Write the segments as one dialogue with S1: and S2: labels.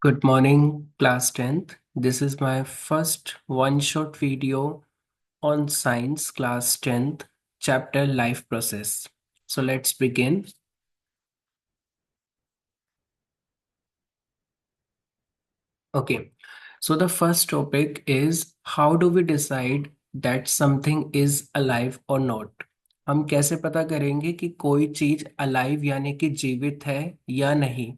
S1: Good morning, class 10th. This is my first one shot video on science class 10th chapter life process. So let's begin. Okay. So the first topic is how do we decide that something is alive or not? हम कैसे पता करेंगे कि कोई चीज alive यानी कि जीवित है या नहीं?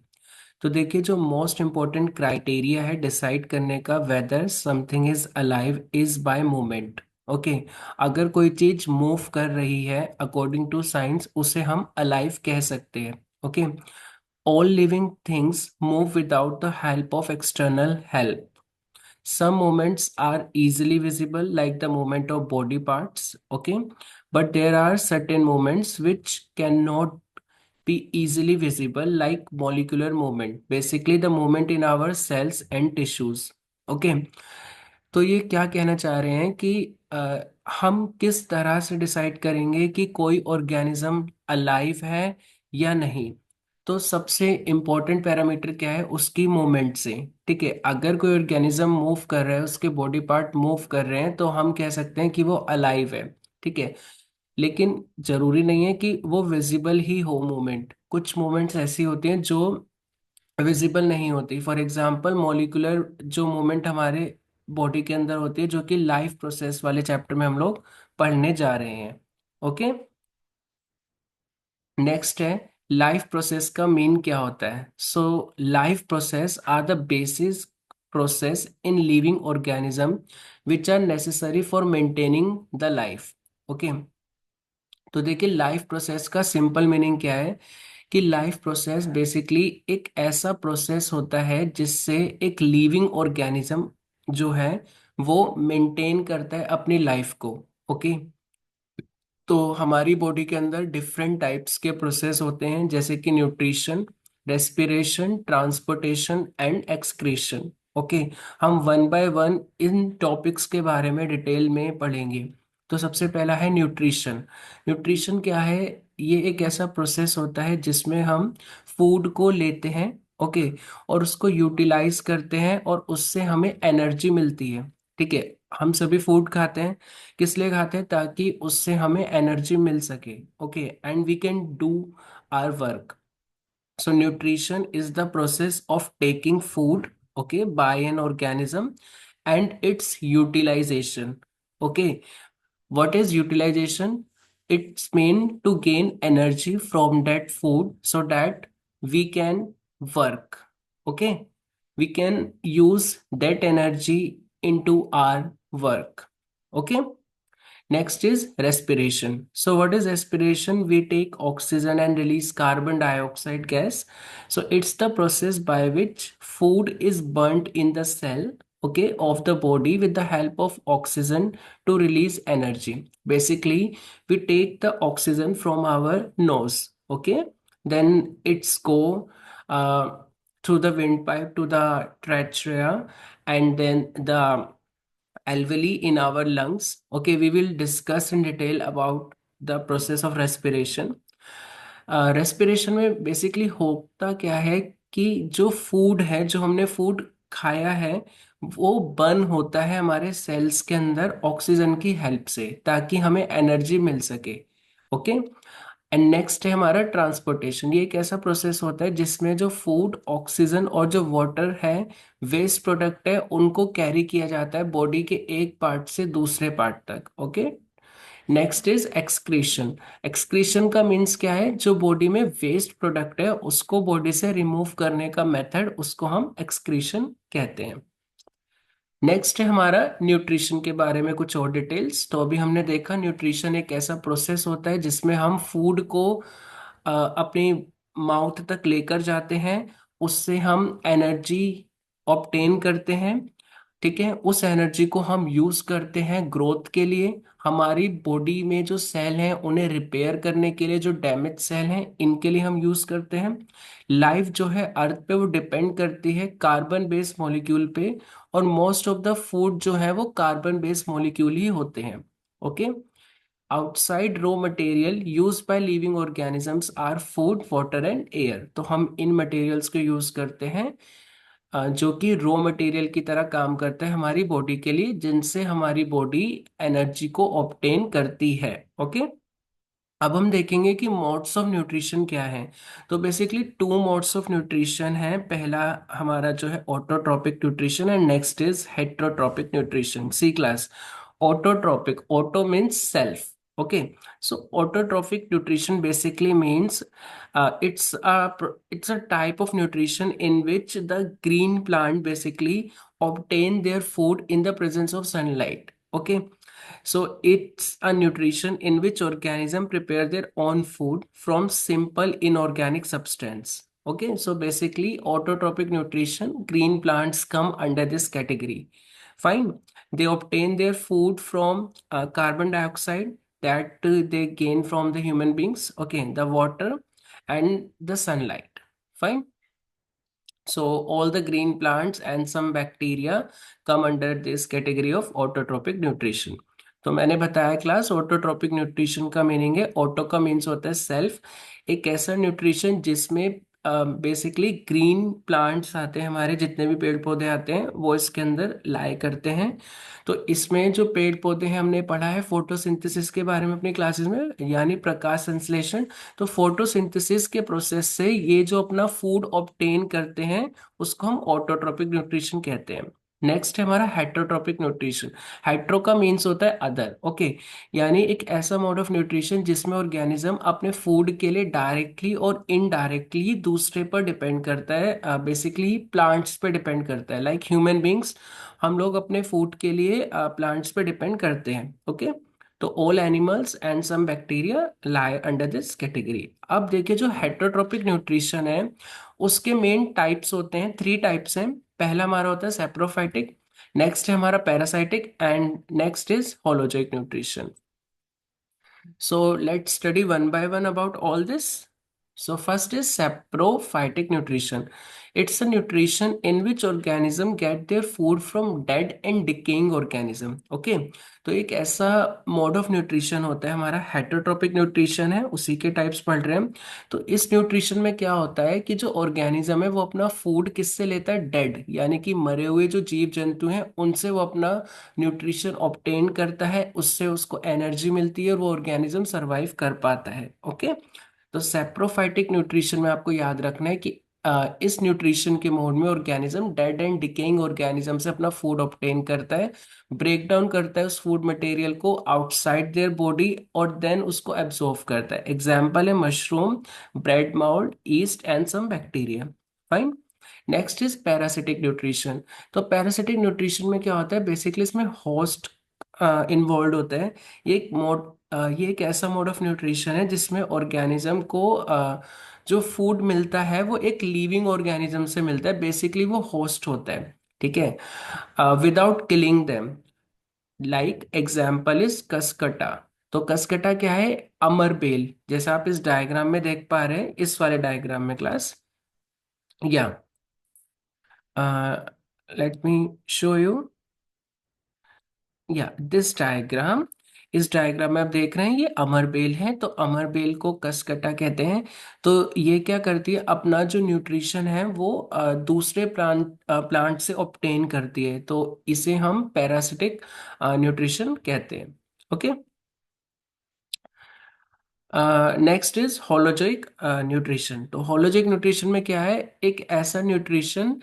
S1: तो देखिए जो मोस्ट इम्पोर्टेंट क्राइटेरिया है डिसाइड करने का whether something is alive is by movement. Okay. अगर कोई चीज मूव कर रही है अकॉर्डिंग टू साइंस उसे हम अलाइव कह सकते हैं। Okay. All living things move without the help of external help. some movements are easily visible like the movement of body parts, okay, but there are certain movements which cannot be easily visible like molecular movement, basically the movement in our cells and tissues, okay। तो ये क्या कहना चाह रहे हैं कि हम किस तरह से डिसाइड करेंगे कि कोई ऑर्गेनिज्म अलाइव है या नहीं। तो सबसे इम्पोर्टेंट पैरामीटर क्या है उसकी मूवमेंट से। ठीक है, अगर कोई ऑर्गेनिज्म मूव कर रहा है उसके बॉडी पार्ट मूव कर रहे हैं तो हम कह सकते हैं कि वो अलाइव है। ठीक है, लेकिन जरूरी नहीं है कि वो विजिबल ही हो मूवमेंट। कुछ मूवमेंट्स ऐसी होती हैं जो विजिबल नहीं होती। फॉर एग्जांपल मॉलिक्यूलर जो मूवमेंट हमारे बॉडी के अंदर होती है जो कि लाइफ प्रोसेस वाले चैप्टर में हम लोग पढ़ने जा रहे हैं। ओके। नेक्स्ट है लाइफ प्रोसेस का मीन क्या होता है। So life process are the basis process in living organism which are necessary for maintaining the life. Okay. तो देखिए लाइफ प्रोसेस का सिंपल मीनिंग क्या है कि लाइफ प्रोसेस बेसिकली एक ऐसा प्रोसेस होता है जिससे एक लिविंग ऑर्गेनिज्म जो है वो मेंटेन करता है अपनी लाइफ को। ओके। तो हमारी बॉडी के अंदर डिफरेंट टाइप्स के प्रोसेस होते हैं जैसे कि nutrition, respiration, transportation and excretion. Okay. हम वन बाय वन इन टॉपिक्स के बारे में डिटेल में पढ़ेंगे। तो सबसे पहला है न्यूट्रिशन। न्यूट्रिशन क्या है? ये एक ऐसा प्रोसेस होता है जिसमें हम फूड को लेते हैं, ओके, और उसको यूटिलाइज करते हैं और उससे हमें एनर्जी मिलती है। ठीक है, हम सभी फूड खाते हैं किस लिए खाते हैं? ताकि उससे हमें एनर्जी मिल सके, okay, and we can do our work. So nutrition is the process of taking food, okay, by an organism and its utilization. Okay. what is utilization? It's mean to gain energy from that food so that we can work, okay, we can use that energy into our work, okay। Next is respiration. So, what is respiration? We take oxygen and release carbon dioxide gas. So, it's the process by which food is burnt in the cell, okay, of the body with the help of oxygen to release energy. Basically, we take the oxygen from our nose, okay, then it's go uh, through the windpipe to the trachea, and then the alveoli in our lungs. Okay, we will discuss in detail about the process of respiration. Respiration में basically होता क्या है कि जो food है, जो हमने food खाया है, वो बर्न होता है हमारे सेल्स के अंदर ऑक्सीजन की हेल्प से ताकि हमें एनर्जी मिल सके। ओके। एंड नेक्स्ट है हमारा ट्रांसपोर्टेशन। ये एक ऐसा प्रोसेस होता है जिसमें जो फूड, ऑक्सीजन और जो वाटर है, वेस्ट प्रोडक्ट है, उनको कैरी किया जाता है बॉडी के एक पार्ट से दूसरे पार्ट तक। Okay. Next is excretion. Excretion का मीन्स क्या है? जो बॉडी में वेस्ट प्रोडक्ट है उसको बॉडी से रिमूव करने का मेथड, उसको हम एक्सक्रीशन कहते हैं। नेक्स्ट है हमारा न्यूट्रिशन के बारे में कुछ और डिटेल्स। तो अभी हमने देखा न्यूट्रिशन एक ऐसा प्रोसेस होता है जिसमें हम फूड को अपनी माउथ तक लेकर जाते हैं, उससे हम एनर्जी ऑब्टेन करते हैं। ठीक है, उस एनर्जी को हम यूज करते हैं ग्रोथ के लिए। हमारी बॉडी में जो सेल हैं उन्हें रिपेयर करने के लिए, जो डैमेज सेल हैं इनके लिए हम यूज करते हैं। लाइफ जो है अर्थ पे वो डिपेंड करती है कार्बन बेस्ड मॉलिक्यूल पे, और मोस्ट ऑफ द फूड जो है वो कार्बन बेस्ड मॉलिक्यूल ही होते हैं। Okay. Outside raw material use by living organisms are food, water and air. तो हम इन मटेरियल्स को यूज करते हैं जो कि रॉ मटेरियल की तरह काम करता है हमारी बॉडी के लिए, जिनसे हमारी बॉडी एनर्जी को ऑब्टेन करती है। ओके। अब हम देखेंगे कि मोड्स ऑफ न्यूट्रिशन क्या है। तो basically two modes of nutrition है। पहला हमारा जो है autotrophic nutrition and next is heterotrophic nutrition. See class. Autotrophic, auto means self. Okay. So autotrophic nutrition basically means it's a type of nutrition in which the green plant basically obtain their food in the presence of sunlight. Okay. So it's a nutrition in which organism prepare their own food from simple inorganic substance. Okay, so basically autotrophic nutrition, green plants come under this category. Fine. They obtain their food from carbon dioxide that they gain from the human beings. Okay, the water and the sunlight. Fine. So all the green plants and some bacteria come under this category of autotrophic nutrition. तो मैंने बताया class, autotrophic nutrition का meaning है, auto का means होता है self, एक ऐसा न्यूट्रिशन जिसमें बेसिकली ग्रीन प्लांट्स आते हैं, हमारे जितने भी पेड़ पौधे आते हैं वो इसके अंदर लाए करते हैं। तो इसमें जो पेड़ पौधे हैं, हमने पढ़ा है फोटोसिंथेसिस के बारे में अपनी क्लासेस में, यानी प्रकाश संश्लेषण। तो फोटोसिंथेसिस के प्रोसेस से ये जो अपना फूड ऑब्टेन करते हैं उसको हम ऑटोट्रॉपिक न्यूट्रिशन कहते हैं। नेक्स्ट है हमारा हेट्रोट्रॉपिक न्यूट्रिशन। हेट्रो का मीन्स होता है अदर। ओके। यानी एक ऐसा मोड ऑफ न्यूट्रिशन जिसमें ऑर्गेनिज्म अपने फूड के लिए डायरेक्टली और इनडायरेक्टली दूसरे पर डिपेंड करता है, बेसिकली प्लांट्स पे डिपेंड करता है। लाइक ह्यूमन बींग्स, हम लोग अपने फूड के लिए प्लांट्स पे डिपेंड करते हैं। ओके। तो all animals and some bacteria lie under this category. अब देखिए जो हेट्रोट्रॉपिक न्यूट्रिशन है उसके मेन टाइप्स होते हैं, थ्री टाइप्स हैं। पहला हमारा होता है सेप्रोफाइटिक, नेक्स्ट है हमारा parasitic and next is holozoic nutrition. So let's study one by one about all this. So first is saprophytic nutrition. It's a nutrition in which organism get their food from dead and decaying organism. Okay. तो एक ऐसा mode of nutrition होता है हमारा, heterotrophic nutrition है, उसी के types पढ़ रहे हैं। तो इस न्यूट्रिशन में क्या होता है कि जो ऑर्गेनिज्म है वो अपना फूड किससे लेता है, डेड यानी कि मरे हुए जो जीव जंतु हैं उनसे वो अपना न्यूट्रिशन ऑब्टेन करता है, उससे उसको एनर्जी मिलती है और वो ऑर्गेनिज्म सरवाइव कर पाता है। ओके। तो सेप्रोफाइटिक न्यूट्रिशन में आपको याद रखना है कि इस न्यूट्रिशन के मोड में organism dead and decaying organism से अपना फूड ऑब्टेन करता है, ब्रेक डाउन करता है उस फूड मटेरियल को आउटसाइड देयर बॉडी और देन उसको एब्जॉर्व करता है। एग्जाम्पल है mushroom, bread mould, yeast and some bacteria. Fine. Next is parasitic nutrition. तो पैरासिटिक न्यूट्रिशन में क्या होता है, बेसिकली इसमें होस्ट इन्वॉल्व होता है। ये एक मोड ये एक ऐसा मोड ऑफ न्यूट्रिशन है जिसमें ऑर्गेनिज्म को जो फूड मिलता है वो एक लिविंग ऑर्गेनिज्म से मिलता है, बेसिकली वो होस्ट होता है। ठीक है, without killing them. Like example is Cuscuta. तो कसकटा क्या है, अमर बेल, जैसा आप इस डायग्राम में देख पा रहे हैं, इस वाले डायग्राम में क्लास, या लेट मी शो यू, या दिस डायग्राम। इस डायग्राम में आप देख रहे हैं ये अमर बेल है, तो अमर बेल को कसकटा कहते हैं। तो ये क्या करती है, अपना जो न्यूट्रिशन है वो दूसरे प्लांट से ऑब्टेन करती है, तो इसे हम पैरासिटिक न्यूट्रिशन कहते हैं। Okay. Next is holozoic nutrition. तो होलोजोइक न्यूट्रिशन में क्या है, एक ऐसा न्यूट्रिशन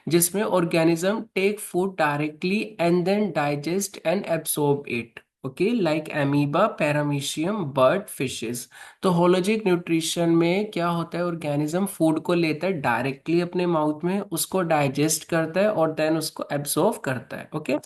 S1: जिसमें organism take food directly and then digest and absorb it. Okay, like amoeba, paramecium, bird, fishes. तो होलोजोइक न्यूट्रिशन में क्या होता है, ऑर्गेनिज्म फूड को लेता है डायरेक्टली अपने माउथ में, उसको डाइजेस्ट करता है और देन उसको एब्सॉर्ब करता है। ओके।